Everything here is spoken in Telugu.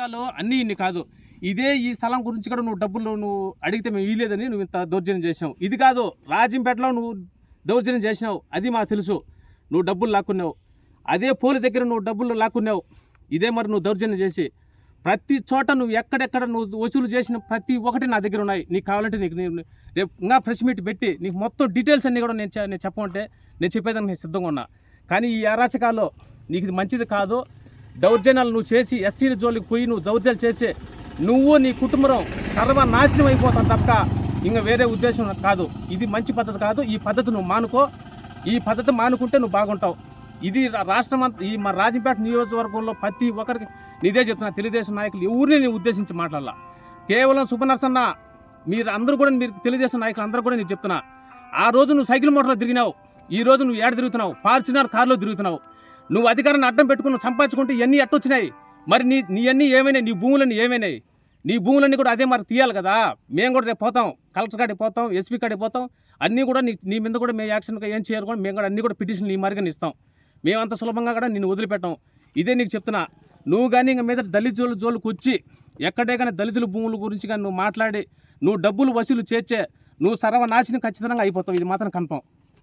అన్నీ ఇన్ని కాదు. ఇదే ఈ స్థలం గురించి కూడా నువ్వు డబ్బులు నువ్వు అడిగితే మేము ఇవ్వలేదని నువ్వు ఇంత దౌర్జన్యం చేసినావు. ఇది కాదు, రాజంపేటలో నువ్వు దౌర్జన్యం చేసినావు, అది మాకు తెలుసు. నువ్వు డబ్బులు లాక్కున్నావు. అదే పోలి దగ్గర నువ్వు డబ్బులు లాక్కున్నావు. ఇదే మరి నువ్వు దౌర్జన్యం చేసి ప్రతి చోట నువ్వు ఎక్కడెక్కడ నువ్వు వసూలు చేసిన ప్రతి ఒక్కటి నా దగ్గర ఉన్నాయి. నీకు కావాలంటే నీకు రేపు ఇంకా ప్రెస్ మీట్ పెట్టి నీకు మొత్తం డీటెయిల్స్ అన్నీ కూడా నేను చెప్పమంటే నేను చెప్పేదానికి నేను సిద్ధంగా ఉన్నా. కానీ ఈ అరాచకాల్లో నీకు ఇది మంచిది కాదు. దౌర్జన్యాలు నువ్వు చేసి ఎస్సీల జోలికి పోయి నువ్వు దౌర్జన్యాలు చేసి నువ్వు నీ కుటుంబం సర్వనాశనం అయిపోతావు తప్ప ఇంకా వేరే ఉద్దేశం కాదు. ఇది మంచి పద్ధతి కాదు. ఈ పద్ధతి నువ్వు మానుకో. ఈ పద్ధతి మానుకుంటే నువ్వు బాగుంటావు. ఇది రాష్ట్రం అంతా ఈ మా రాజంపేట నియోజకవర్గంలో ప్రతి ఒక్కరికి నీదే చెప్తున్నా. తెలుగుదేశం నాయకులు ఎవరిని నేను ఉద్దేశించి మాట్లాడాల. కేవలం సుబ్బనర్సన్న మీరు అందరూ కూడా మీరు తెలుగుదేశం నాయకులు అందరూ కూడా నేను చెప్తున్నా. ఆ రోజు నువ్వు సైకిల్ మోటార్లో తిరిగినావు. ఈ రోజు నువ్వు ఏడ తిరుగుతున్నావు? ఫార్చునర్ కారులో తిరుగుతున్నావు. నువ్వు అధికారాన్ని అడ్డం పెట్టుకుని సంపాదించుకుంటే ఇవన్నీ ఎట్టొచ్చినాయి? మరి నీ అన్నీ ఏమైనాయి? నీ భూములన్నీ ఏమైనాయి? నీ భూములన్నీ కూడా అదే మరి తీయాలి కదా. మేము కూడా రేపు పోతాం, కలెక్టర్ కాడికి పోతాం, ఎస్పీ కాడికి పోతాం. అన్నీ కూడా నీ మీద కూడా మేము యాక్షన్గా ఏం చేయాలి కూడా మేము కూడా అన్నీ కూడా పిటిషన్ నీ మార్గాన్ని ఇస్తాం. మేమంత సులభంగా కూడా నిన్ను వదిలిపెట్టాం. ఇదే నీకు చెప్తున్నా. నువ్వు కానీ ఇంక మీద దళిత జోలికి వచ్చి ఎక్కడే కానీ దళితుల భూముల గురించి కానీ నువ్వు మాట్లాడి నువ్వు డబ్బులు వసూలు చేర్చే నువ్వు సర్వనాశనం ఖచ్చితంగా అయిపోతావు. ఇది మాత్రం కన్ఫర్మ్.